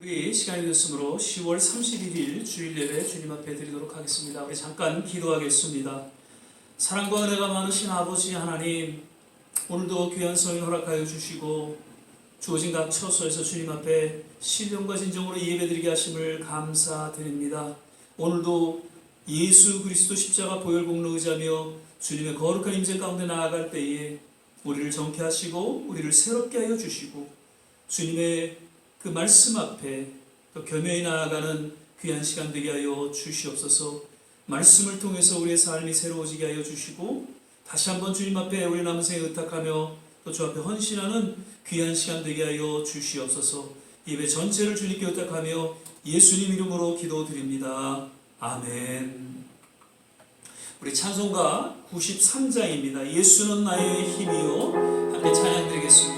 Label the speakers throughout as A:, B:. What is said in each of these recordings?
A: 우리 시간이 됐으므로 10월 31일 주일 예배 주님 앞에 드리도록 하겠습니다. 우리 잠깐 기도하겠습니다. 사랑과 은혜가 많으신 아버지 하나님, 오늘도 귀한 성인 허락하여 주시고 주어진 각 처소에서 주님 앞에 신령과 진정으로 예배드리게 하심을 감사드립니다. 오늘도 예수 그리스도 십자가 보혈 공로 의지하며 주님의 거룩한 임재 가운데 나아갈 때에 우리를 정케 하시고 우리를 새롭게 하여 주시고 주님의 그 말씀 앞에 또 겸허히 나아가는 귀한 시간 되게 하여 주시옵소서. 말씀을 통해서 우리의 삶이 새로워지게 하여 주시고 다시 한번 주님 앞에 우리 남은 생에 의탁하며 또 주 앞에 헌신하는 귀한 시간 되게 하여 주시옵소서. 예배 전체를 주님께 의탁하며 예수님 이름으로 기도드립니다. 아멘. 우리 찬송가 93장입니다. 예수는 나의 힘이요. 함께 찬양드리겠습니다.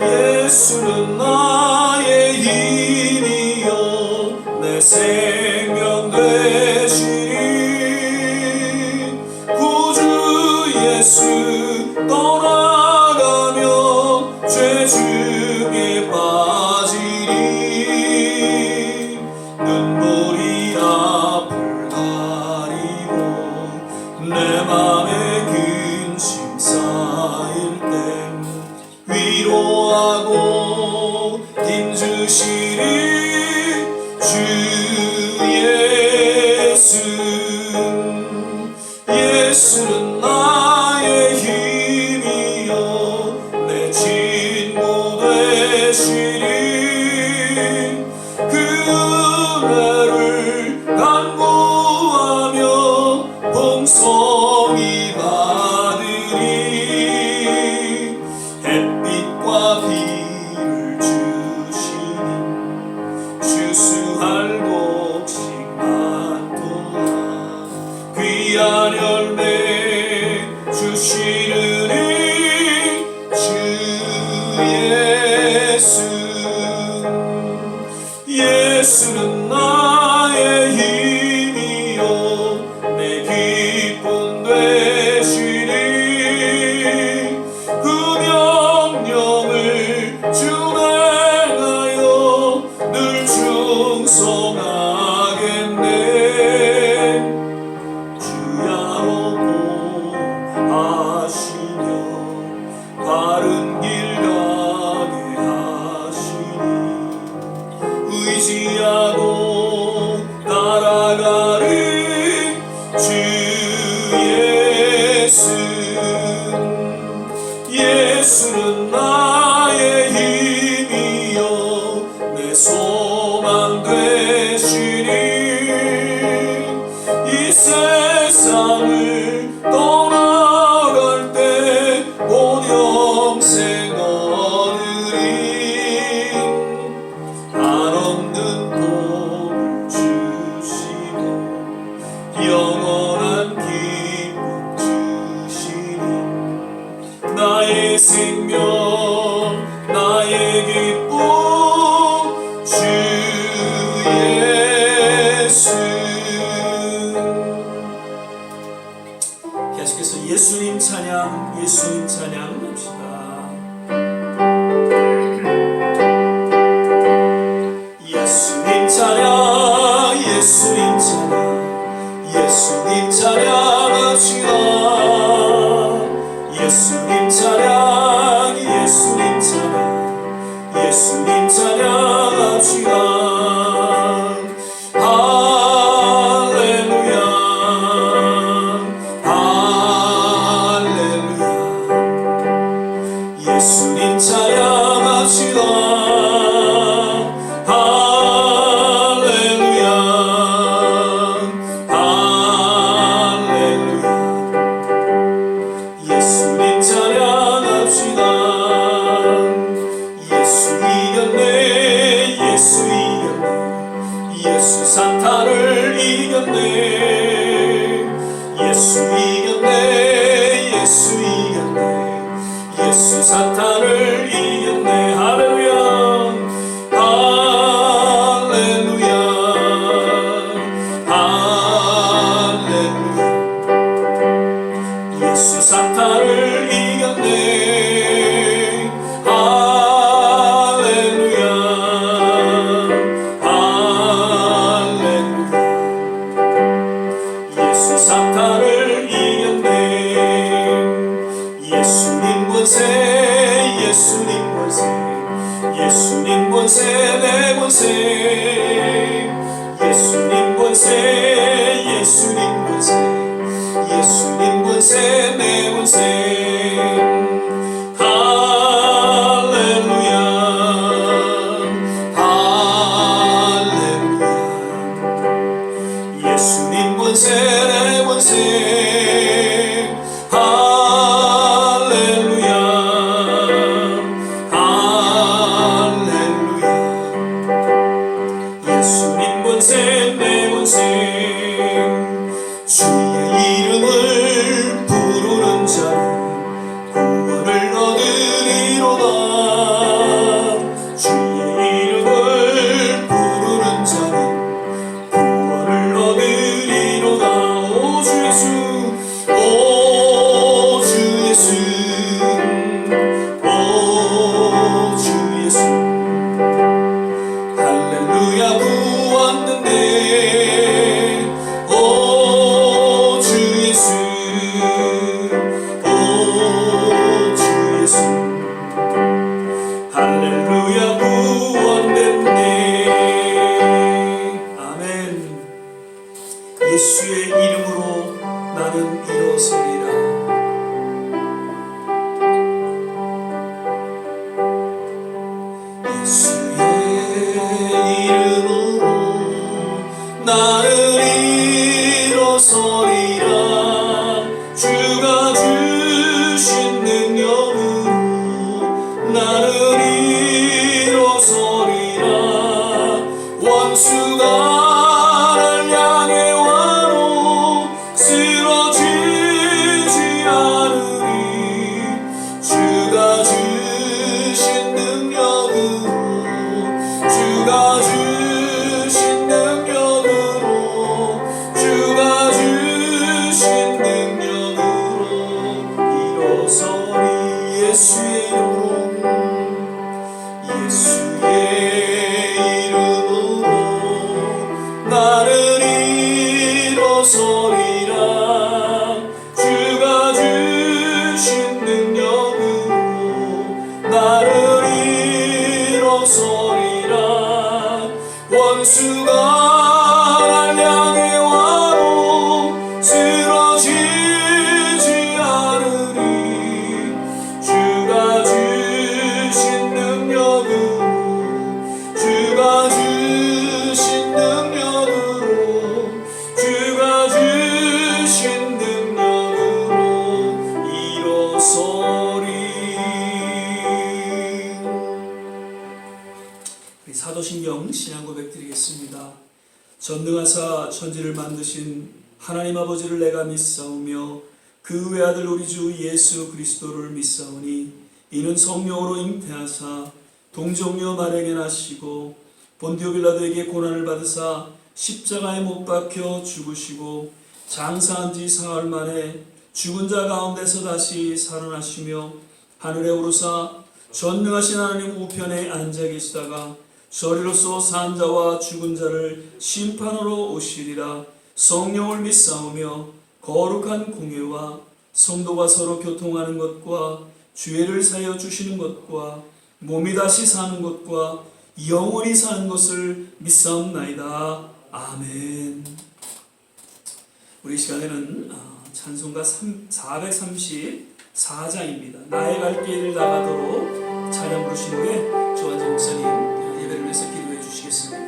A: 예수는 나의 힘이요 내 생명 되시니 구주 예수 떠나가며 죄 중에 빠지니 눈물이 앞을 가리고 내 맘에 근심 쌓일 땐 위로하고 힘주시니 주 예수. 예수는 나의 힘이요 내 친구 되시니 그 은혜를 간구하며 봉송이 받으니 햇빛과 비를 주시니 주수할 곡식만 도와 귀한 열매 주시느니 주 예수. 예수는 나의 힘이요 내 기쁨 되시니 그 명령을 준행하여 늘 충성하겠네. 주야로 보하시며 바른 길 가게 하시니 의지하고 따라가는 주 예수. 예수는 나의 힘이요 내 소망 되시니 이 세상을 떠나갈 때 온 영생 얻으리 한없는 복을 주시고 영원한 기쁨 주시니 나의 생명 나의 기쁨 주 예수. 계속해서 예수님 찬양 예수님 찬양 합시다. 예수님 찬양 예수님 찬양 예수님 찬양합시다. 예수님 찬양 예수님 찬양 예수님 찬양합시다. 할렐루야 할렐루야 예수님 찬양합시다. 할렐루야 할렐루야 예수님 찬양합시다. 예수 이겼네 예수 이겼네 예수 사탄을 이겼네. 예수 이겼네 예수 이겼네 예수 사탄을 이겼네. 할렐루야 할렐루야 할렐루야 예수 사탄을 사탄을 이겼네. 할렐루야 할렐루야. 예수 사탄을 이겼네. 예수님 권세 예수님 권세 예수님 권세 내 권세 예수님 권세 예수님 권세 예수님 권세 내 권세. 할렐루야 할렐루야. 예수님 권세 내 권세. 할렐루야 할렐루야. 예수님 권세 내 권세. 주의 이름을 부르는 자는 구원을 얻으리로다. 주의 이름을 부르는 자는 구원을 얻으리로다. 오 주 예수 오 주 예수 오 주 예수. 할렐루야 구원됐네. 오 주 예수 오 주 예수. 할렐루야 구원됐네. 아멘. 예수의 이름으로 나는 일어서리라. 예수의 이름으로 나는 일어서리라. 주가 주신 능력으로 나는 일어서리라. 원수가 날 향해 와도 쓰러지지 않으리. 주가 주신 능력으로 주가 주신 능력으로 주가 주신 능력으로 일어서리. 예수의 이름으로 예수의 이름으로 나는 일어서리라. 주가 주신 능력으로 나는 일어서리라. 원수가 날 향해 와도 쓰러지지 않으리. 주가 주신 능력으로 주가 주신 능력으로 주가 주신 능력으로 일어서리. 사도신경 신앙 고백 드리겠습니다. 전능하사 천지를 만드신 하나님 아버지를 내가 믿사오며 그 외아들 우리 주 예수 그리스도를 믿사오니 이는 성령으로 잉태하사 동정녀 마리아에게 나시고 본디오 빌라도에게 고난을 받으사 십자가에 못 박혀 죽으시고 장사한 지 사흘 만에 죽은 자 가운데서 다시 살아나시며 하늘에 오르사 전능하신 하나님 우편에 앉아 계시다가 저리로서 산 자와 죽은 자를 심판으로 오시리라. 성령을 믿사오며 거룩한 공회와 성도가 서로 교통하는 것과 죄를 사여 주시는 것과 몸이 다시 사는 것과 영원히 사는 것을 믿사옵나이다. 아멘. 우리 시간에는 찬송가 434장입니다. 나의 갈 길을 나가도록 찬양 부르신 후에 조한재 목사님 예배를 위해서 기도해 주시겠습니다.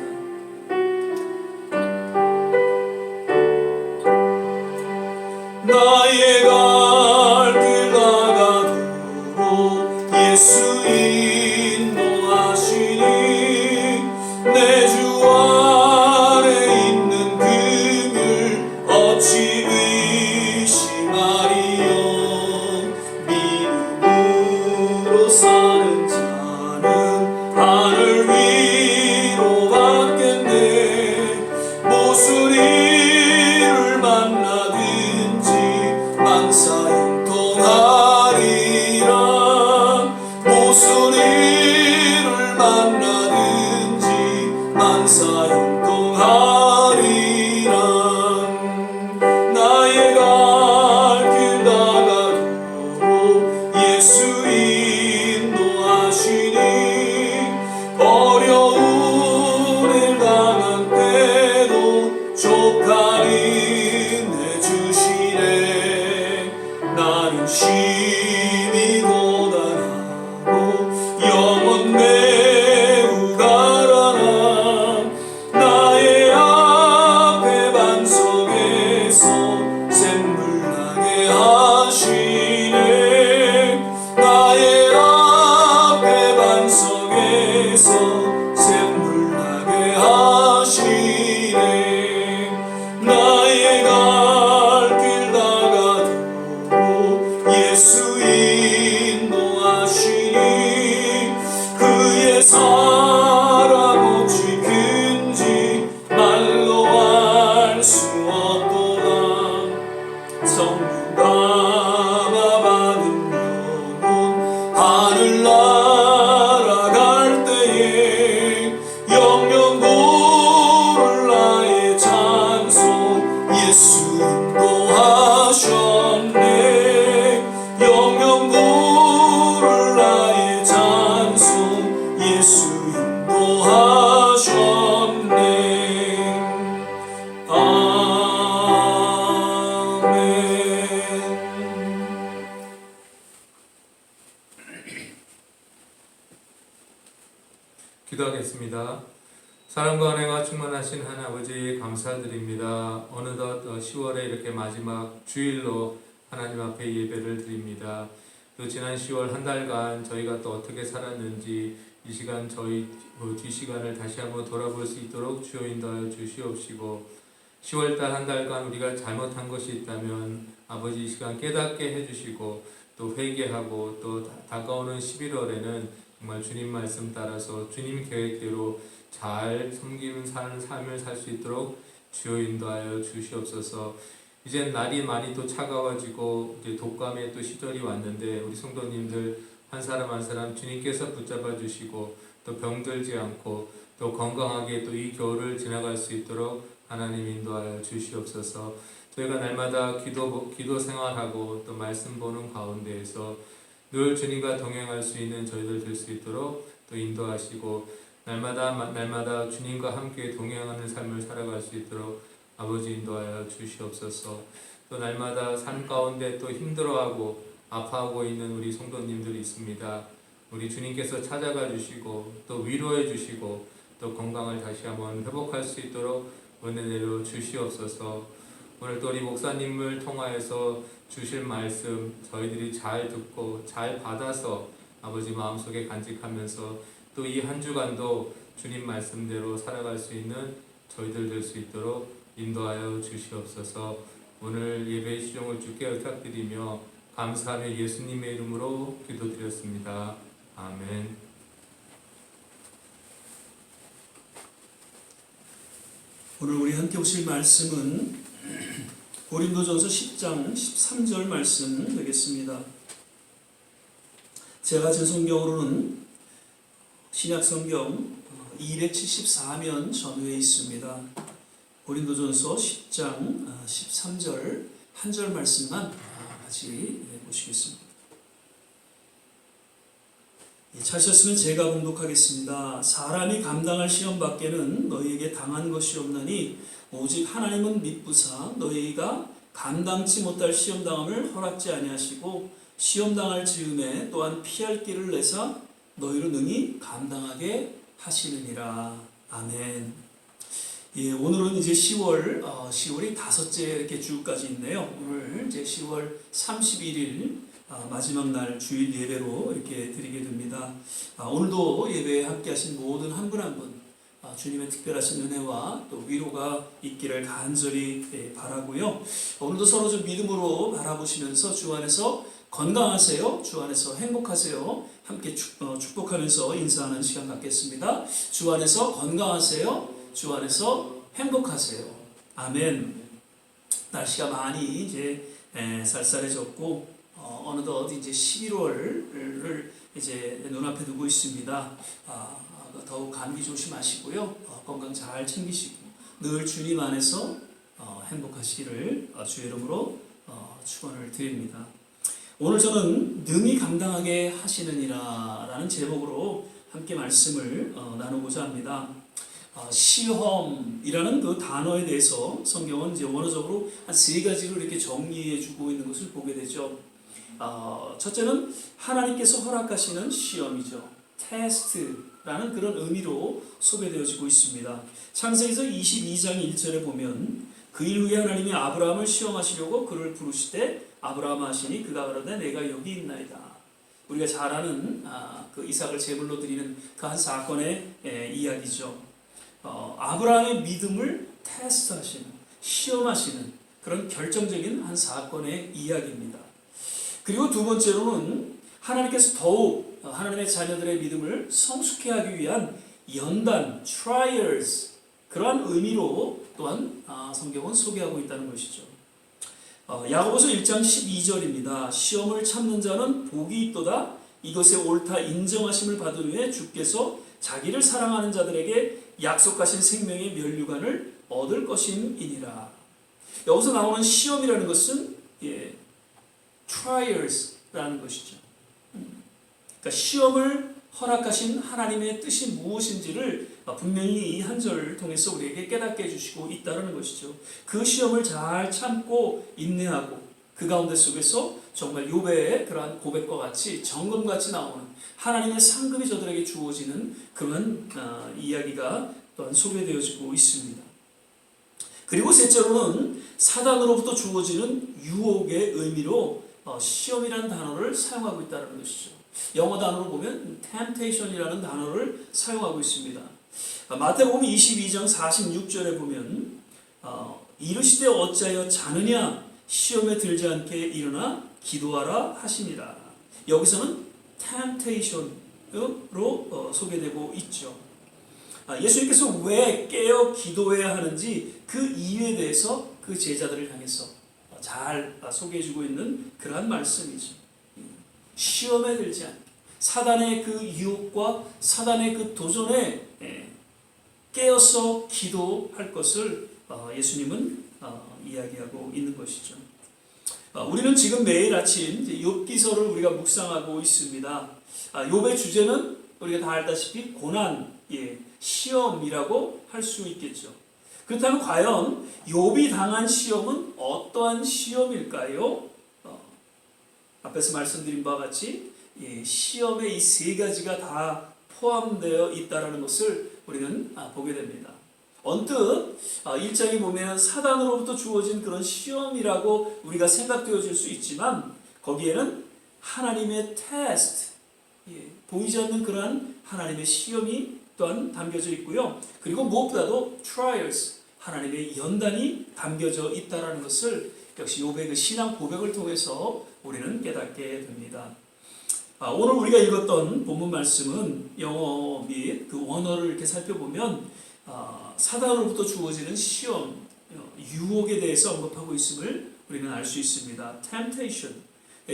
A: 나의 갈 길 나가도록 예수 인도하시니 내 주 안에 있는 그길 어찌 의심하리요. 믿음으로 사는 자는 하늘 위로 가 마른 쉼이 고단하고 영혼 매우 가라나 나의 앞에 반석에서 샘물 나게 하시네 나의 앞에 반석에서 샘물 나게 하시네 나의 갈 길 다가도록 예수 인도하시니 그의 사랑 어찌 큰지 말로 알 수 없도다 성부 담아 받은 영혼 하늘 날아갈 때에 영영 고를 나의 찬송 예수 인도하셨네 영영 고를 나의 찬송 예수 인도하셨네 아멘.
B: 기도하겠습니다. 사랑과 은혜가 충만하신 하나아버지 감사드립니다. 어느덧 10월에 이렇게 마지막 주일로 하나님 앞에 예배를 드립니다. 또 지난 10월 한 달간 저희가 또 어떻게 살았는지 이 시간 저희 뒷시간을 다시 한번 돌아볼 수 있도록 주여 인도하여 주시옵시고 10월달 한 달간 우리가 잘못한 것이 있다면 아버지 이 시간 깨닫게 해주시고 또 회개하고 또 다가오는 11월에는 정말 주님 말씀 따라서 주님 계획대로 잘 섬기는 사는 삶을 살 수 있도록 주여 인도하여 주시옵소서. 이제 날이 많이 또 차가워지고 이제 독감의 또 시절이 왔는데 우리 성도님들 한 사람 한 사람 주님께서 붙잡아 주시고 또 병들지 않고 또 건강하게 또 이 겨울을 지나갈 수 있도록 하나님 인도하여 주시옵소서. 저희가 날마다 기도 생활하고 또 말씀 보는 가운데에서 늘 주님과 동행할 수 있는 저희들 될 수 있도록 또 인도하시고 날마다 주님과 함께 동행하는 삶을 살아갈 수 있도록 아버지 인도하여 주시옵소서. 또 날마다 삶 가운데 또 힘들어하고 아파하고 있는 우리 성도님들이 있습니다. 우리 주님께서 찾아가 주시고 또 위로해 주시고 또 건강을 다시 한번 회복할 수 있도록 은혜 내려 주시옵소서. 오늘 또 우리 목사님을 통하여서 주실 말씀 저희들이 잘 듣고 잘 받아서 아버지 마음속에 간직하면서 또 이 한 주간도 주님 말씀대로 살아갈 수 있는 저희들 될 수 있도록 인도하여 주시옵소서. 오늘 예배의 시종을 주께 부탁드리며 감사하며 예수님의 이름으로 기도드렸습니다. 아멘.
A: 오늘 우리 함께 보실 말씀은 고린도전서 10장 13절 말씀 되겠습니다. 제가 제 성경으로는 신약성경 274면 전후에 있습니다. 고린도전서 10장 13절 한 절 말씀만 같이 보시겠습니다. 찾으셨으면 제가 봉독하겠습니다. 사람이 감당할 시험 밖에는 너희에게 당한 것이 없나니 오직 하나님은 미쁘사 너희가 감당치 못할 시험 당함을 허락지 아니하시고 시험 당할 즈음에 또한 피할 길을 내사 너희를 능히 감당하게 하시느니라. 아멘. 예, 오늘은 이제 10월이 다섯째 이렇게 주까지 있네요. 오늘 이제 10월 31일 마지막 날 주일 예배로 이렇게 드리게 됩니다. 오늘도 예배에 함께 하신 모든 한 분 한 분 주님의 특별하신 은혜와 또 위로가 있기를 간절히 바라고요. 오늘도 서로 좀 믿음으로 바라보시면서 주 안에서 건강하세요. 주 안에서 행복하세요. 함께 축복하면서 인사하는 시간 갖겠습니다. 주 안에서 건강하세요. 주 안에서 행복하세요. 아멘. 날씨가 많이 이제 쌀쌀해졌고 어느덧 이제 11월을 이제 눈앞에 두고 있습니다. 더욱 감기 조심하시고요. 건강 잘 챙기시고 늘 주님 안에서 행복하시기를 주의 이름으로 축원을 드립니다. 오늘 저는 능히 감당하게 하시느니라 라는 제목으로 함께 말씀을 나누고자 합니다. 시험이라는 그 단어에 대해서 성경은 이제 원어적으로 한 세 가지로 이렇게 정리해 주고 있는 것을 보게 되죠. 첫째는 하나님께서 허락하시는 시험이죠. 테스트라는 그런 의미로 소개되어지고 있습니다. 창세기서 22장 1절에 보면 그 일 후에 하나님이 아브라함을 시험하시려고 그를 부르시되 아브라함 하시니 그가 가로되 내가 여기 있나이다. 우리가 잘 아는 그 이삭을 제물로 드리는 그 한 사건의 이야기죠. 아브라함의 믿음을 테스트하시는, 시험하시는 그런 결정적인 한 사건의 이야기입니다. 그리고 두 번째로는 하나님께서 더욱 하나님의 자녀들의 믿음을 성숙해 하기 위한 연단, trials, 그러한 의미로 또한 성경은 소개하고 있다는 것이죠. 야고보서 1장 12절입니다. 시험을 참는 자는 복이 있도다. 이것에 옳다 인정하심을 받은 후에 주께서 자기를 사랑하는 자들에게 약속하신 생명의 면류관을 얻을 것임이니라. 여기서 나오는 시험이라는 것은 trials라는 것이죠. 그러니까 시험을 허락하신 하나님의 뜻이 무엇인지를 분명히 이 한 절을 통해서 우리에게 깨닫게 해주시고 있다는 것이죠. 그 시험을 잘 참고 인내하고 그 가운데 속에서 정말 욥의 그러한 고백과 같이 정금같이 나오는 하나님의 상급이 저들에게 주어지는 그런 이야기가 또한 소개되어지고 있습니다. 그리고 셋째로는 사단으로부터 주어지는 유혹의 의미로 시험이라는 단어를 사용하고 있다는 것이죠. 영어 단어로 보면 temptation이라는 단어를 사용하고 있습니다. 마태복음 22장 46절에 보면 이르시되 어찌하여 자느냐 시험에 들지 않게 일어나 기도하라 하시니라. 여기서는 temptation으로 소개되고 있죠. 예수님께서 왜 깨어 기도해야 하는지 그 이유에 대해서 그 제자들을 향해서 잘 소개해주고 있는 그러한 말씀이죠. 시험에 들지 않게 사단의 그 유혹과 사단의 그 도전에 깨어서 기도할 것을 예수님은 이야기하고 있는 것이죠. 우리는 지금 매일 아침 욥기서를 우리가 묵상하고 있습니다. 욥의 주제는 우리가 다 알다시피 고난, 시험이라고 할 수 있겠죠. 그렇다면 과연 욥이 당한 시험은 어떠한 시험일까요? 앞에서 말씀드린 바와 같이 시험의 이 세 가지가 다 포함되어 있다는 것을 우리는 보게 됩니다. 언뜻 1장에 보면 사단으로부터 주어진 그런 시험이라고 우리가 생각되어질 수 있지만 거기에는 하나님의 테스트, 보이지 않는 그러한 하나님의 시험이 또한 담겨져 있고요. 그리고 무엇보다도 trials, 하나님의 연단이 담겨져 있다는 것을 역시 욥의 그 신앙 고백을 통해서 우리는 깨닫게 됩니다. 오늘 우리가 읽었던 본문 말씀은 영어 및 그 원어를 이렇게 살펴보면 사단으로부터 주어지는 시험, 유혹에 대해서 언급하고 있음을 우리는 알 수 있습니다. temptation.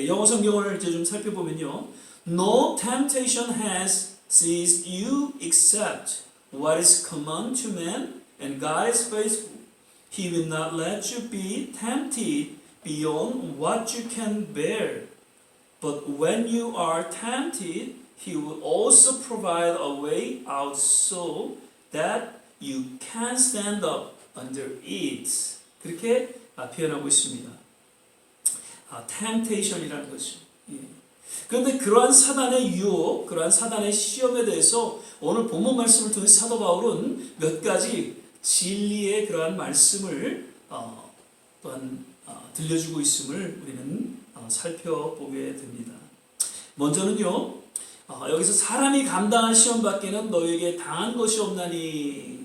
A: 영어 성경을 이제 좀 살펴보면요. No temptation has seized you except what is common to man, and God is faithful. He will not let you be tempted beyond what you can bear. But when you are tempted, He will also provide a way out so that you can stand up under it. 그렇게 표현하고 있습니다. temptation이라는 것이죠. 그런데 그러한 사단의 유혹, 그러한 사단의 시험에 대해서 오늘 본문 말씀을 통해 사도 바울은 몇 가지 진리의 그러한 말씀을 또한 들려주고 있음을 우리는 살펴보게 됩니다. 먼저는요, 여기서 사람이 감당할 시험 밖에는 너에게 당한 것이 없나니,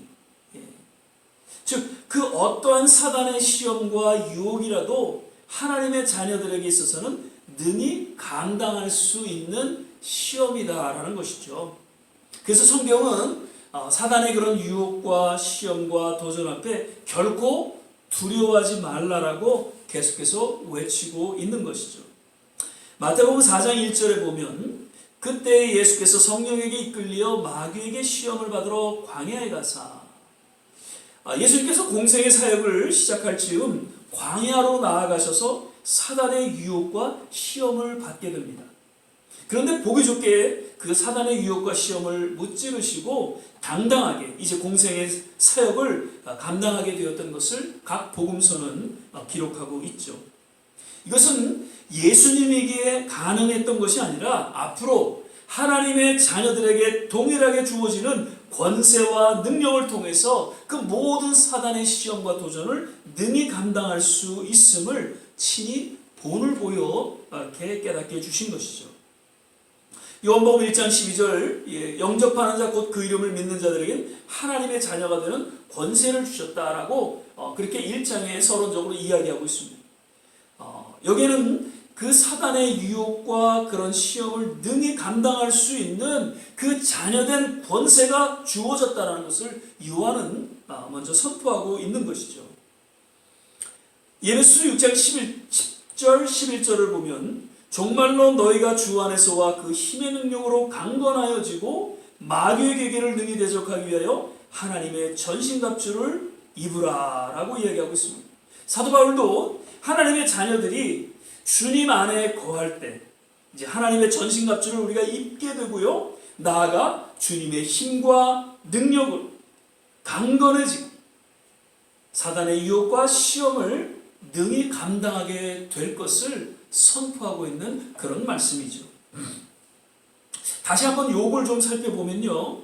A: 즉 그 어떠한 사단의 시험과 유혹이라도 하나님의 자녀들에게 있어서는 능히 감당할 수 있는 시험이다라는 것이죠. 그래서 성경은 사단의 그런 유혹과 시험과 도전 앞에 결코 두려워하지 말라라고 계속해서 외치고 있는 것이죠. 마태복음 4장 1절에 보면 그때 예수께서 성령에게 이끌려 마귀에게 시험을 받으러 광야에 가사, 예수님께서 공생의 사역을 시작할 즈음 광야로 나아가셔서 사단의 유혹과 시험을 받게 됩니다. 그런데 보기 좋게 그 사단의 유혹과 시험을 무찌르시고 당당하게 이제 공생의 사역을 감당하게 되었던 것을 각 복음서는 기록하고 있죠. 이것은 예수님에게 가능했던 것이 아니라 앞으로 하나님의 자녀들에게 동일하게 주어지는 권세와 능력을 통해서 그 모든 사단의 시험과 도전을 능히 감당할 수 있음을 친히 본을 보여 이렇게 깨닫게 해주신 것이죠. 요한복음 1장 12절 영접하는 자 곧 그 이름을 믿는 자들에겐 하나님의 자녀가 되는 권세를 주셨다라고 그렇게 1장에 서론적으로 이야기하고 있습니다. 여기에는 그 사단의 유혹과 그런 시험을 능히 감당할 수 있는 그 자녀된 권세가 주어졌다는 것을 요한은 먼저 선포하고 있는 것이죠. 예배소 6장 10절 11절을 보면 정말로 너희가 주 안에서와 그 힘의 능력으로 강건하여지고 마귀의 계계를 능히 대적하기 위하여 하나님의 전신갑주를 입으라 라고 이야기하고 있습니다. 사도 바울도 하나님의 자녀들이 주님 안에 거할 때 이제 하나님의 전신갑주를 우리가 입게 되고요, 나아가 주님의 힘과 능력으로 강건해지고 사단의 유혹과 시험을 능히 감당하게 될 것을 선포하고 있는 그런 말씀이죠. 다시 한번 욥을 좀 살펴보면요,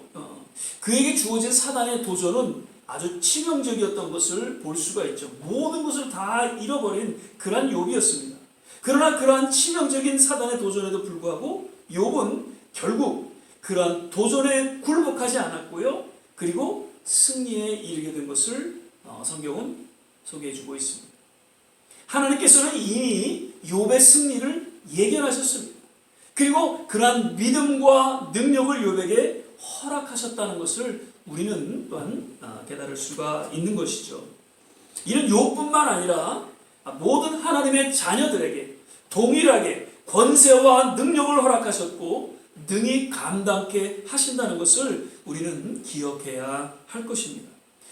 A: 그에게 주어진 사단의 도전은 아주 치명적이었던 것을 볼 수가 있죠. 모든 것을 다 잃어버린 그러한 욥이었습니다. 그러나 그러한 치명적인 사단의 도전에도 불구하고 욥은 결국 그러한 도전에 굴복하지 않았고요, 그리고 승리에 이르게 된 것을 성경은 소개해주고 있습니다. 하나님께서는 이미 욥의 승리를 예견하셨습니다. 그리고 그러한 믿음과 능력을 욥에게 허락하셨다는 것을 우리는 또한 깨달을 수가 있는 것이죠. 이는 욥뿐만 아니라 모든 하나님의 자녀들에게 동일하게 권세와 능력을 허락하셨고 능히 감당케 하신다는 것을 우리는 기억해야 할 것입니다.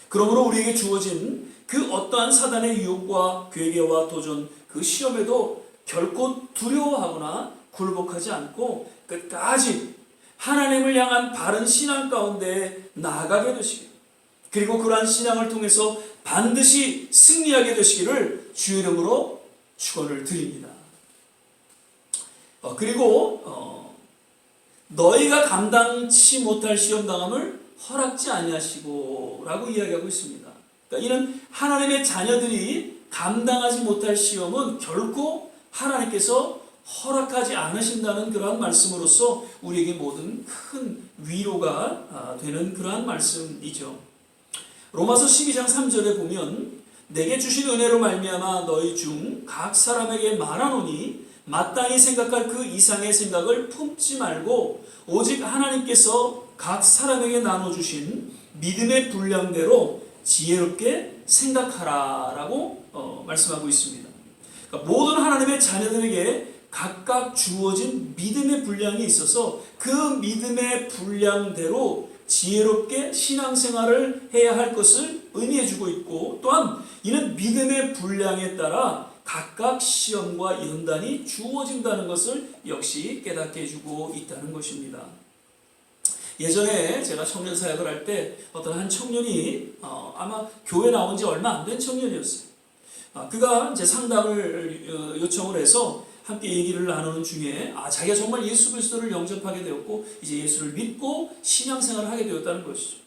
A: 그러므로 우리에게 주어진 그 어떠한 사단의 유혹과 괴계와 도전, 그 시험에도 결코 두려워하거나 굴복하지 않고 끝까지 하나님을 향한 바른 신앙 가운데 나아가게 되시길, 그리고 그러한 신앙을 통해서 반드시 승리하게 되시기를 주의 이름으로 축원을 드립니다. 그리고 너희가 감당치 못할 시험당함을 허락지 아니하시고 라고 이야기하고 있습니다. 그러니까 이는 하나님의 자녀들이 감당하지 못할 시험은 결코 하나님께서 허락하지 않으신다는 그러한 말씀으로서 우리에게 모든 큰 위로가 되는 그러한 말씀이죠. 로마서 12장 3절에 보면 내게 주신 은혜로 말미암아 너희 중 각 사람에게 말하노니 마땅히 생각할 그 이상의 생각을 품지 말고 오직 하나님께서 각 사람에게 나눠주신 믿음의 분량대로 지혜롭게 생각하라라고 말씀하고 있습니다. 그러니까 모든 하나님의 자녀들에게 각각 주어진 믿음의 분량이 있어서 그 믿음의 분량대로 지혜롭게 신앙생활을 해야 할 것을 의미해주고 있고, 또한 이는 믿음의 분량에 따라 각각 시험과 연단이 주어진다는 것을 역시 깨닫게 해주고 있다는 것입니다. 예전에 제가 청년 사역을 할 때 어떤 한 청년이 아마 교회 나온 지 얼마 안 된 청년이었어요. 그가 이제 상담을 요청을 해서 함께 얘기를 나누는 중에 자기가 정말 예수 그리스도를 영접하게 되었고 이제 예수를 믿고 신앙생활을 하게 되었다는 것이죠.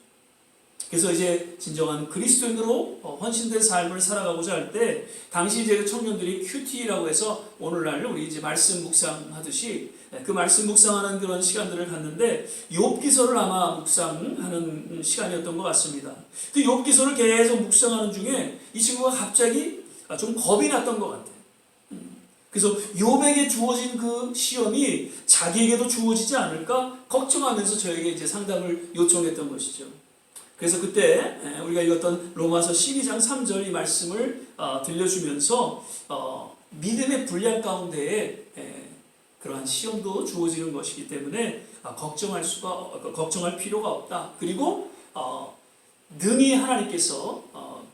A: 그래서 이제 진정한 그리스도인으로 헌신된 삶을 살아가고자 할 때 당시 이제 청년들이 큐티라고 해서 오늘날 우리 이제 말씀 묵상하듯이 그 말씀 묵상하는 그런 시간들을 갖는데 욥기서를 아마 묵상하는 시간이었던 것 같습니다. 그 욥기서를 계속 묵상하는 중에 이 친구가 갑자기 좀 겁이 났던 것 같아요. 그래서 욥에게 주어진 그 시험이 자기에게도 주어지지 않을까 걱정하면서 저에게 이제 상담을 요청했던 것이죠. 그래서 그때 우리가 읽었던 로마서 12장 3절 이 말씀을 들려주면서 믿음의 분량 가운데에 그러한 시험도 주어지는 것이기 때문에 걱정할 필요가 없다. 그리고 능히 하나님께서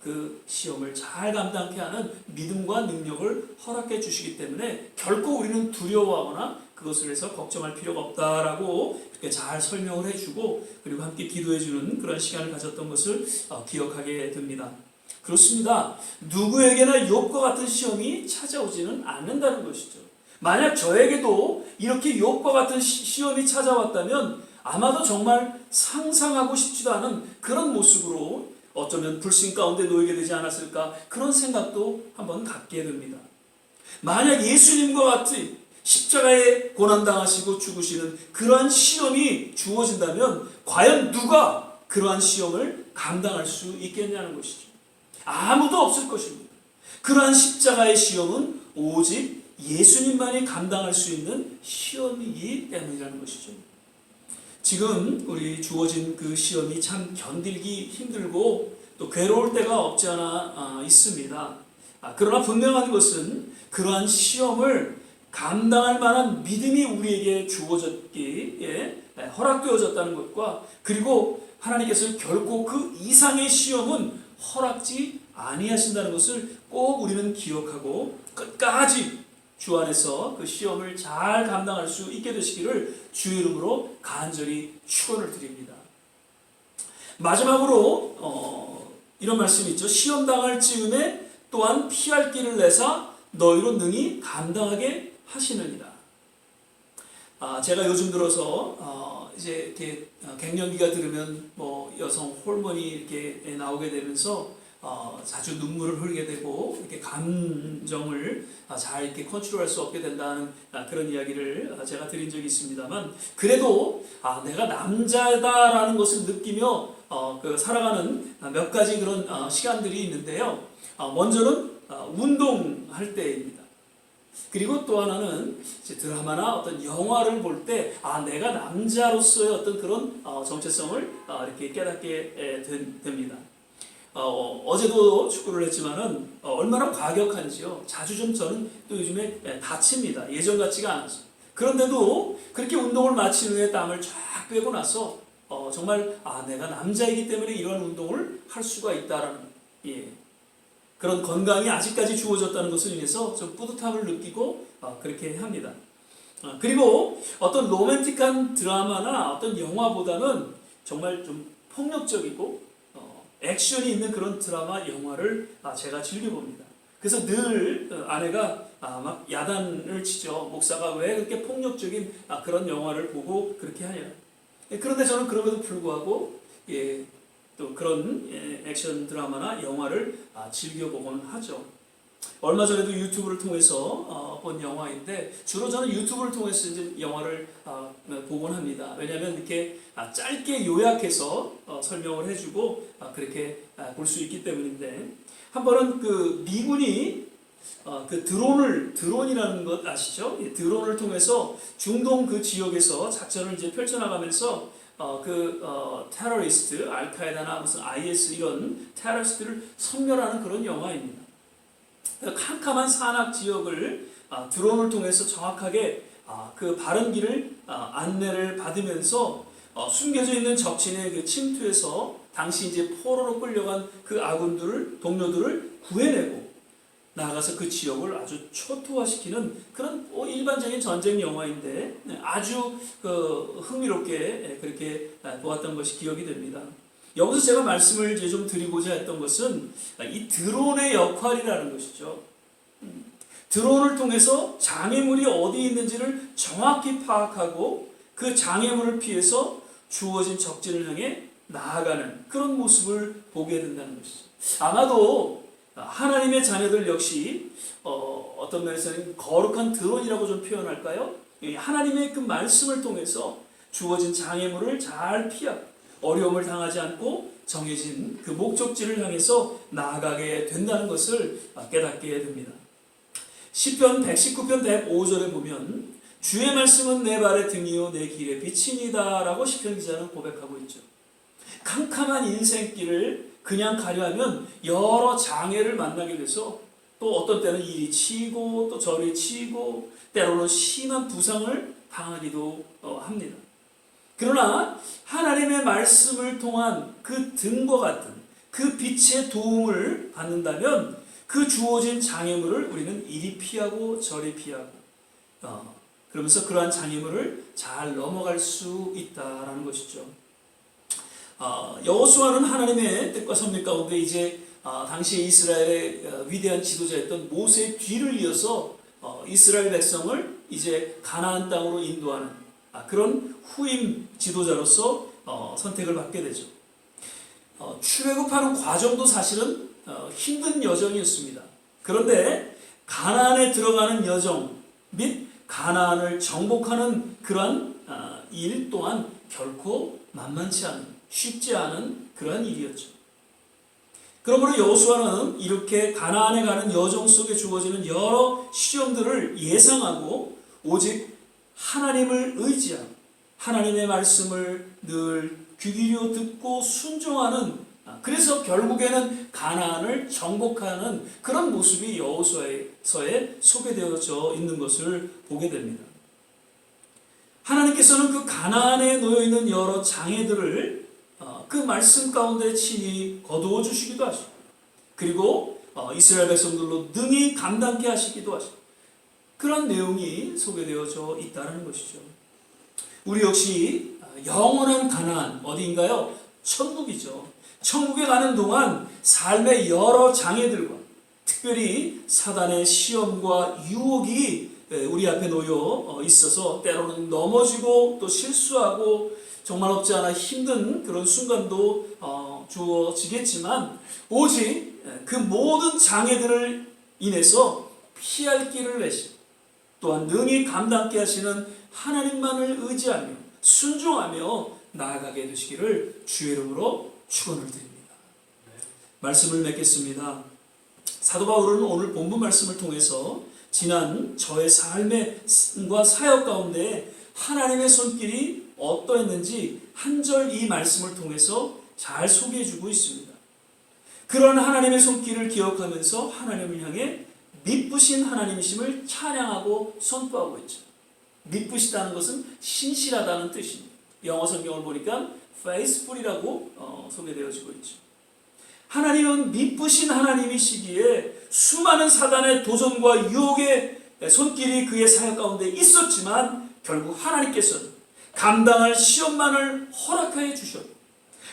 A: 그 시험을 잘 감당케 하는 믿음과 능력을 허락해 주시기 때문에 결코 우리는 두려워하거나 그것을 해서 걱정할 필요가 없다라고 이렇게 잘 설명을 해주고 그리고 함께 기도해주는 그런 시간을 가졌던 것을 기억하게 됩니다. 그렇습니다. 누구에게나 욥과 같은 시험이 찾아오지는 않는다는 것이죠. 만약 저에게도 이렇게 욥과 같은 시험이 찾아왔다면 아마도 정말 상상하고 싶지도 않은 그런 모습으로 어쩌면 불신 가운데 놓이게 되지 않았을까, 그런 생각도 한번 갖게 됩니다. 만약 예수님과 같이 십자가에 고난당하시고 죽으시는 그러한 시험이 주어진다면 과연 누가 그러한 시험을 감당할 수 있겠냐는 것이죠. 아무도 없을 것입니다. 그러한 십자가의 시험은 오직 예수님만이 감당할 수 있는 시험이기 때문이라는 것이죠. 지금 우리 주어진 그 시험이 참 견디기 힘들고 또 괴로울 때가 없지 않아 있습니다. 그러나 분명한 것은 그러한 시험을 감당할 만한 믿음이 우리에게 주어졌기에 허락되어졌다는 것과, 그리고 하나님께서 결코 그 이상의 시험은 허락지 아니하신다는 것을 꼭 우리는 기억하고 끝까지 주 안에서 그 시험을 잘 감당할 수 있게 되시기를 주의 이름으로 간절히 축원을 드립니다. 마지막으로 이런 말씀이 있죠. 시험 당할 즈음에 또한 피할 길을 내사 너희로 능히 감당하게 하시느니라. 제가 요즘 들어서 이제 이렇게 갱년기가 들으면 뭐 여성 호르몬이 이렇게 나오게 되면서 자주 눈물을 흘리게 되고 이렇게 감정을 잘 이렇게 컨트롤할 수 없게 된다는 그런 이야기를 제가 드린 적이 있습니다만, 그래도 내가 남자다라는 것을 느끼며 살아가는 몇 가지 그런 시간들이 있는데요. 먼저는 운동할 때입니다. 그리고 또 하나는 이제 드라마나 어떤 영화를 볼 때 내가 남자로서의 어떤 그런 정체성을 이렇게 깨닫게 됩니다. 어제도 축구를 했지만은 얼마나 과격한지요. 자주 좀 저는 또 요즘에 다칩니다. 예전 같지가 않아서. 그런데도 그렇게 운동을 마친 후에 땀을 쫙 빼고 나서 정말 내가 남자이기 때문에 이러한 운동을 할 수가 있다라는 그런 건강이 아직까지 주어졌다는 것을 인해서 좀 뿌듯함을 느끼고 그렇게 합니다. 그리고 어떤 로맨틱한 드라마나 어떤 영화보다는 정말 좀 폭력적이고 액션이 있는 그런 드라마, 영화를 제가 즐겨봅니다. 그래서 늘 아내가 막 야단을 치죠. 목사가 왜 그렇게 폭력적인 그런 영화를 보고 그렇게 하냐. 그런데 저는 그럼에도 불구하고 또 그런 액션 드라마나 영화를 즐겨보곤 하죠. 얼마 전에도 유튜브를 통해서 본 영화인데, 주로 저는 유튜브를 통해서 이제 영화를 보곤 합니다. 왜냐하면 이렇게 짧게 요약해서 설명을 해주고 그렇게 볼 수 있기 때문인데, 한 번은 그 미군이 그 드론이라는 것 아시죠? 드론을 통해서 중동 그 지역에서 작전을 이제 펼쳐나가면서 테러리스트, 알카에다나 무슨 IS 이런 테러리스트를 섬멸하는 그런 영화입니다. 캄캄한 산악 지역을 드론을 통해서 정확하게 그 바른 길을 안내를 받으면서 숨겨져 있는 적진의 그 침투에서 당시 이제 포로로 끌려간 그 동료들을 구해내고 나아가서 그 지역을 아주 초토화시키는 그런 일반적인 전쟁 영화인데 아주 흥미롭게 그렇게 보았던 것이 기억이 됩니다. 여기서 제가 말씀을 이제 좀 드리고자 했던 것은 이 드론의 역할이라는 것이죠. 드론을 통해서 장애물이 어디 있는지를 정확히 파악하고 그 장애물을 피해서 주어진 적진을 향해 나아가는 그런 모습을 보게 된다는 것이죠. 아마도 하나님의 자녀들 역시 어떤 면에서는 거룩한 드론이라고 좀 표현할까요? 하나님의 그 말씀을 통해서 주어진 장애물을 잘 피하고 어려움을 당하지 않고 정해진 그 목적지를 향해서 나아가게 된다는 것을 깨닫게 됩니다. 시편 119편 105절에 보면 주의 말씀은 내 발의 등이요 내 길의 빛이니이다 라고 시편 기자는 고백하고 있죠. 캄캄한 인생길을 그냥 가려 하면 여러 장애를 만나게 돼서 또 어떤 때는 이리 치이고 또 저리 치이고 때로는 심한 부상을 당하기도 합니다. 그러나 하나님의 말씀을 통한 그 등과 같은 그 빛의 도움을 받는다면 그 주어진 장애물을 우리는 이리 피하고 저리 피하고 그러면서 그러한 장애물을 잘 넘어갈 수 있다라는 것이죠. 여호수아는 하나님의 뜻과 섭리 가운데 이제 당시 이스라엘의 위대한 지도자였던 모세의 뒤를 이어서 이스라엘 백성을 이제 가나안 땅으로 인도하는 그런 후임 지도자로서 선택을 받게 되죠. 출애굽하는 과정도 사실은 힘든 여정이었습니다. 그런데 가나안에 들어가는 여정 및 가나안을 정복하는 그러한 일 또한 결코 만만치 않은, 쉽지 않은 그러한 일이었죠. 그러므로 여호수아는 이렇게 가나안에 가는 여정 속에 주어지는 여러 시험들을 예상하고 오직 하나님을 의지하고 하나님의 말씀을 늘 귀 기울여 듣고 순종하는, 그래서 결국에는 가나안을 정복하는 그런 모습이 여호수아서에 소개되어져 있는 것을 보게 됩니다. 하나님께서는 그 가나안에 놓여있는 여러 장애들을 그 말씀 가운데 친히 거두어 주시기도 하시고, 그리고 이스라엘 백성들로 능히 감당케 하시기도 하시고, 그런 내용이 소개되어져 있다는 것이죠. 우리 역시 영원한 가나안 어디인가요? 천국이죠. 천국에 가는 동안 삶의 여러 장애들과 특별히 사단의 시험과 유혹이 우리 앞에 놓여 있어서 때로는 넘어지고 또 실수하고 정말 없지 않아 힘든 그런 순간도 주어지겠지만, 오직 그 모든 장애들을 인해서 피할 길을 내시고 또한 능히 감당케 하시는 하나님만을 의지하며 순종하며 나아가게 되시기를 주의 이름으로 축원을 드립니다. 말씀을 맺겠습니다. 사도 바울은 오늘 본문 말씀을 통해서 지난 저의 삶과 사역 가운데 하나님의 손길이 어떠했는지 한 절 이 말씀을 통해서 잘 소개해주고 있습니다. 그런 하나님의 손길을 기억하면서 하나님을 향해 미쁘신 하나님이심을 찬양하고 선포하고 있죠. 미쁘시다는 것은 신실하다는 뜻입니다. 영어 성경을 보니까 faithful이라고 소개되어지고 있죠. 하나님은 미쁘신 하나님이시기에 수많은 사단의 도전과 유혹의 손길이 그의 사역 가운데 있었지만 결국 하나님께서는 감당할 시험만을 허락하여 주셨고,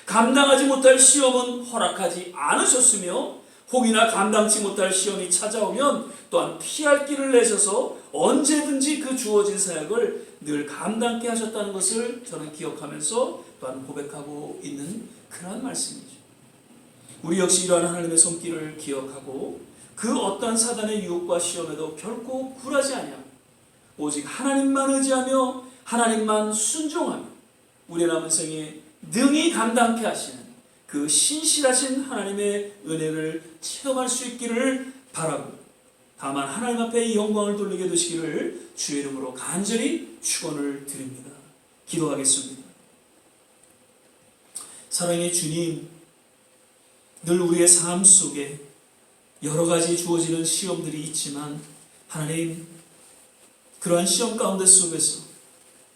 A: 감당하지 못할 시험은 허락하지 않으셨으며, 혹이나 감당치 못할 시험이 찾아오면 또한 피할 길을 내셔서 언제든지 그 주어진 사역을 늘 감당케 하셨다는 것을 저는 기억하면서 또한 고백하고 있는 그런 말씀이죠. 우리 역시 이러한 하나님의 손길을 기억하고 그 어떠한 사단의 유혹과 시험에도 결코 굴하지 아니하고 오직 하나님만 의지하며 하나님만 순종하며 우리의 남은 생에 능히 감당케 하시는 그 신실하신 하나님의 은혜를 체험할 수 있기를 바라고, 다만 하나님 앞에 이 영광을 돌리게 되시기를 주의 이름으로 간절히 축원을 드립니다. 기도하겠습니다. 사랑의 주님, 늘 우리의 삶 속에 여러 가지 주어지는 시험들이 있지만 하나님, 그러한 시험 가운데 속에서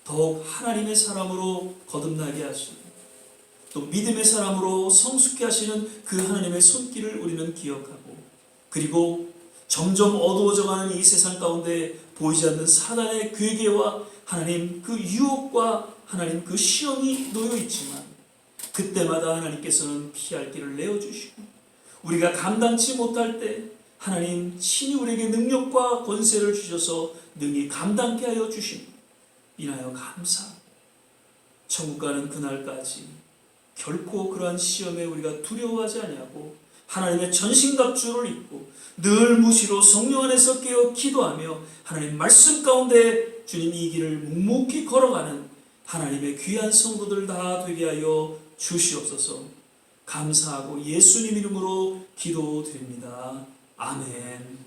A: 더욱 하나님의 사람으로 거듭나게 하시고 또 믿음의 사람으로 성숙케 하시는 그 하나님의 손길을 우리는 기억하고, 그리고 점점 어두워져가는 이 세상 가운데 보이지 않는 사단의 괴계와 하나님 그 유혹과 하나님 그 시험이 놓여 있지만 그때마다 하나님께서는 피할 길을 내어주시고, 우리가 감당치 못할 때 하나님 친히 우리에게 능력과 권세를 주셔서 능히 감당케 하여 주시니 인하여 감사합니다. 천국 가는 그날까지 결코 그러한 시험에 우리가 두려워하지 아니하고 하나님의 전신갑주를 입고 늘 무시로 성령 안에서 깨어 기도하며 하나님 말씀 가운데 주님 이 길을 묵묵히 걸어가는 하나님의 귀한 성도들 다 되게 하여 주시옵소서. 감사하고 예수님 이름으로 기도드립니다. 아멘.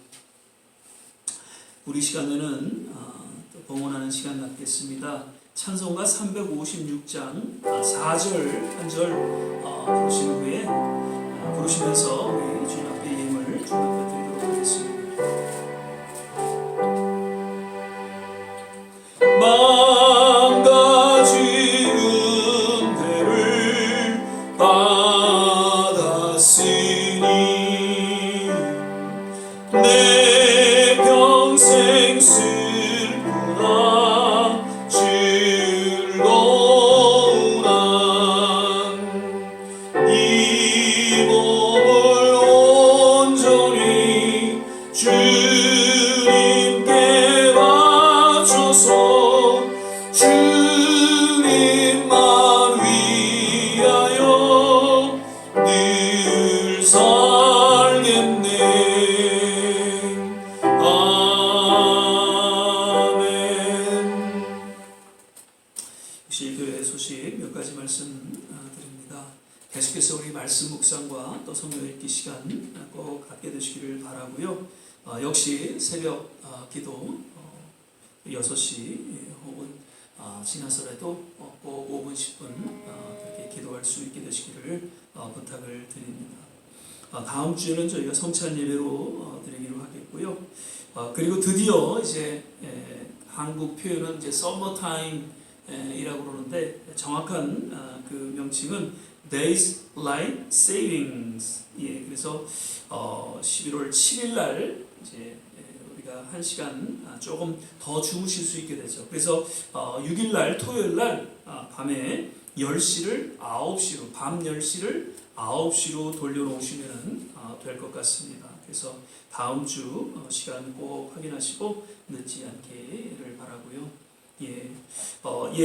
A: 우리 시간에는 봉헌하는 시간 갖겠습니다. 찬송가 356장 4절 한 절 부르신 후에 부르시면서 우리 주님 앞에 예물을 주님 앞에 드리도록 하겠습니다. 망가진 은혜를 받았으니 내 평생 슬프나 즐거운 이 몸을 온전히 주님만 위하여 늘 살겠네. 아멘. 역시 교회 소식 몇 가지 말씀 드립니다. 계속해서 우리 말씀 묵상과 또 성경 읽기 시간 꼭 갖게 되시기를 바라고요. 역시 새벽 기도 6시 혹은 지나서라도 꼭 5분 10분 그렇게 기도할 수 있게 되시기를 부탁을 드립니다. 다음 주에는 저희가 성찬 예배로 드리기로 하겠고요. 그리고 드디어 이제 한국 표현은 이제 서머타임이라고 그러는데 정확한 그 명칭은 Days Light Savings. 예, 그래서 11월 7일 날 이제 우리가 1시간 조금 더 주무실 수 있게 되죠. 그래서 6일 날 토요일 날 밤에 10시를 9시로 밤 10시를 9시로 돌려놓으시면 될 것 같습니다. 그래서 다음 주 시간 꼭 확인하시고 늦지 않기를 바라고요. 예,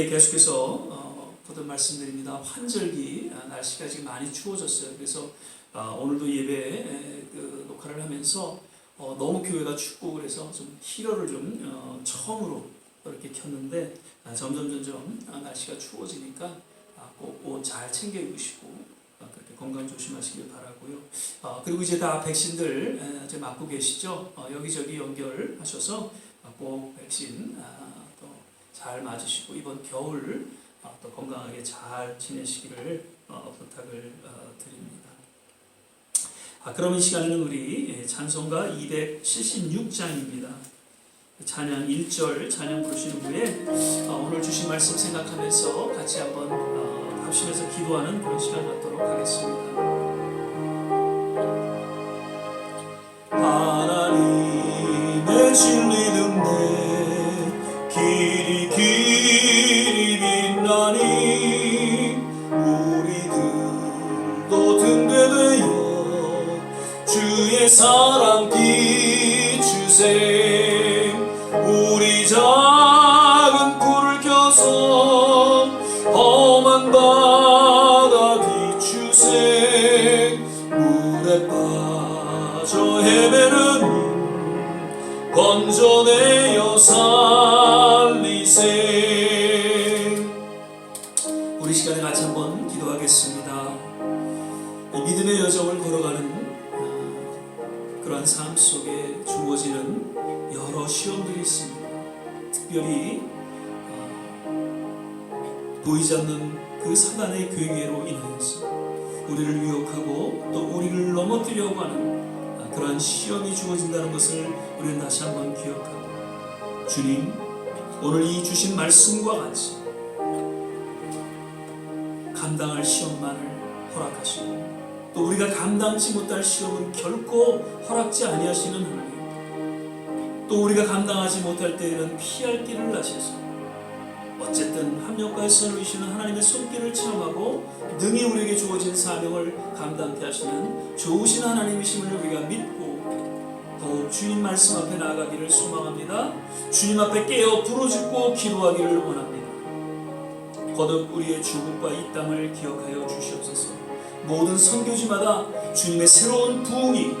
A: 계속해서 거듭 말씀드립니다. 환절기 날씨가 지금 많이 추워졌어요. 그래서 오늘도 예배 그 녹화를 하면서 너무 교회가 춥고 그래서 좀 히터를 좀 처음으로 이렇게 켰는데 점점 날씨가 추워지니까 꼭 옷 잘 챙겨 입으시고 그렇게 건강 조심하시길 바라고요. 그리고 이제 다 백신들 이제 맞고 계시죠? 여기저기 연결하셔서 꼭 백신 또 잘 맞으시고 이번 겨울 또 건강하게 잘 지내시기를 부탁을 드립니다. 그럼 이 시간에는 우리 찬송가 276장입니다. 찬양 1절 찬양 부르신 후에 오늘 주신 말씀 생각하면서 같이 한번 합심해서 기도하는 그런 시간 갖도록 하겠습니다. 하나님의 진리 등대 길이 빛나니 우리들도 등대되어 주의 사랑 비추세. 우리 작은 불을 켜서 험한 바다 비추세. 물에 빠져 헤매는 건져내어 살리세. 우리 시간에 같이 한번 기도하겠습니다. 믿음의 여정을 걸어가는 그러한 삶 속에 주어지는 여러 시험들이 있습니다. 특별히 보이지 않는 그 사단의 괴계로 인하여서 우리를 유혹하고 또 우리를 넘어뜨리려고 하는 그러한 시험이 주어진다는 것을 우리는 다시 한번 기억하고, 주님 오늘 이 주신 말씀과 같이 감당할 시험만을 허락하시고 또 우리가 감당치 못할 시험은 결코 허락지 아니하시는 하나님, 또 우리가 감당하지 못할 때에는 피할 길을 나셔서 어쨌든 합력과 선을 이시는 하나님의 손길을 체험하고 능히 우리에게 주어진 사명을 감당케 하시는 좋으신 하나님이심을 우리가 믿고 더욱 주님 말씀 앞에 나아가기를 소망합니다. 주님 앞에 깨어 부르짖고 기도하기를 원합니다. 거듭 우리의 주국과 이 땅을 기억하여 주시옵소서. 모든 선교지마다 주님의 새로운 부흥이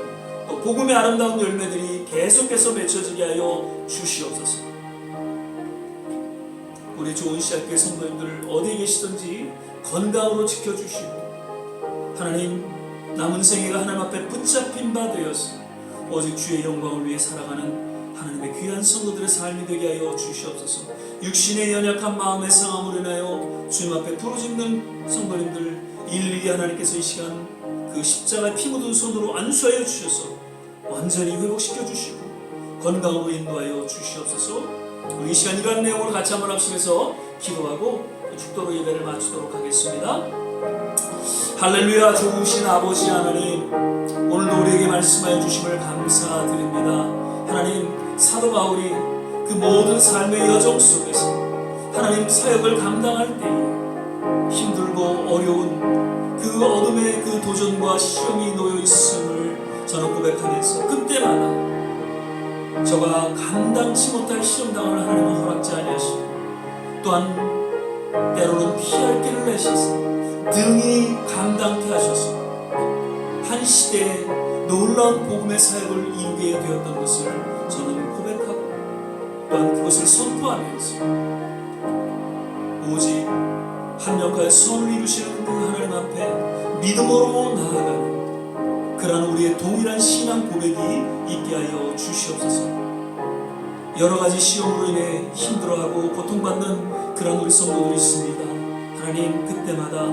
A: 또 복음의 아름다운 열매들이 계속해서 맺혀지게 하여 주시옵소서. 우리 좋은 씨앗교회 성도님들 어디에 계시든지 건강으로 지켜주시고 하나님 남은 생애가 하나님 앞에 붙잡힌 바 되어서 오직 주의 영광을 위해 살아가는 하나님의 귀한 성도들의 삶이 되게 하여 주시옵소서. 육신의 연약한 마음의 상함으로 인하여 주님 앞에 부르짖는 성도님들 일일이 하나님께서 이 시간 그 십자가 피 묻은 손으로 안수하여 주셔서 완전히 회복시켜 주시고 건강으로 인도하여 주시옵소서. 우리 이 시간 이러한 내용으로 같이 한번 합심해서 기도하고 축도로 예배를 마치도록 하겠습니다. 할렐루야. 좋으신 아버지 하나님, 오늘도 우리에게 말씀하여 주심을 감사드립니다. 하나님, 사도 바울이 그 모든 삶의 여정 속에서 하나님 사역을 감당할 때에 힘들고 어려운 그 어둠의 그 도전과 시험이 놓여 있음을 저는 고백하면서 그때마다 저가 감당치 못할 시험당을 하나님은 허락지 아니하시고 또한 때로는 피할 길을 내셔서 등이 감당케 하셔서 한 시대에 놀라운 복음의 사역을 이루게 되었던 것을 저는 고백하고 또한 그것을 선포하면서 오직 합력하여 선을 이루시는 그 하나님 앞에 믿음으로 나아가는 그러한 우리의 동일한 신앙 고백이 있게 하여 주시옵소서. 여러 가지 시험으로 인해 힘들어하고 고통받는 그러한 우리 성도들이 있습니다. 하나님, 그때마다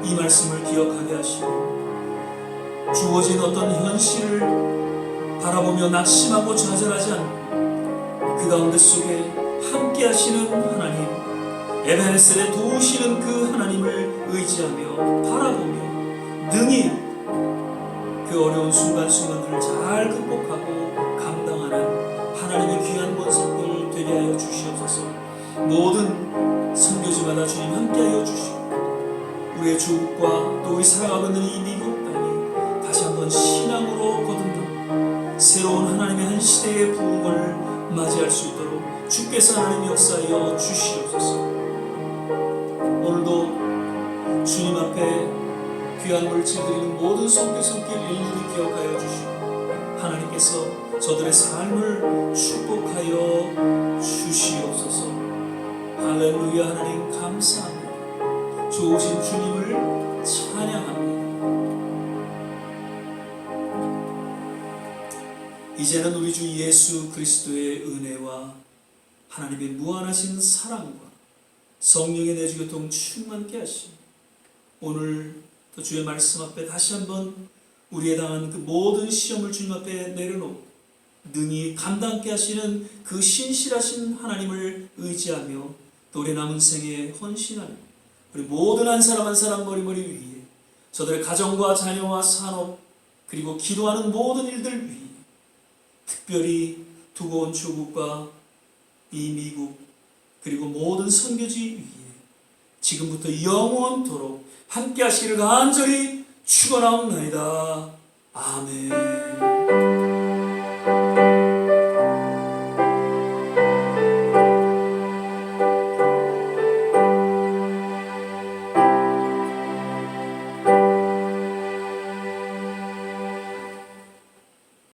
A: 이 말씀을 기억하게 하시고 주어진 어떤 현실을 바라보며 낙심하고 좌절하지 않고 그 가운데 속에 함께 하시는 하나님, 에베네셀에 도우시는 그 하나님을 의지하며 바라보며 능히 그 어려운 순간순간들을 잘 극복하고 감당하는 하나님의 귀한 권속들 되게 하여 주시옵소서. 모든 선교지마다 주님 함께하여 주시고 우리의 조국과 또 우리 살아가고 있는 이 미국 땅이 다시 한번 신앙으로 거듭나 새로운 하나님의 한 시대의 부흥을 맞이할 수 있도록 주께서 하나님 역사하여 주시옵소서. 오늘도 주님 앞에 귀한 물질 드리는 모든 손길 일일이 기억하여 주시고 하나님께서 저들의 삶을 축복하여 주시옵소서. 할렐루야. 하나님 감사합니다. 좋으신 주님을 찬양합니다. 이제는 우리 주 예수 그리스도의 은혜와 하나님의 무한하신 사랑과 성령의 내주교통 충만케 하심, 오늘 또 주의 말씀 앞에 다시 한번 우리에 당한 그 모든 시험을 주님 앞에 내려놓고 능히 감당케 하시는 그 신실하신 하나님을 의지하며 또 우리 남은 생에 헌신하며 우리 모든 한 사람 한 사람 머리머리 위에 저들의 가정과 자녀와 산업 그리고 기도하는 모든 일들 위에 특별히 두고 온 조국과 이 미국 그리고 모든 선교지 위에 지금부터 영원토록 함께 하시기를 간절히 축원하옵나이다. 아멘.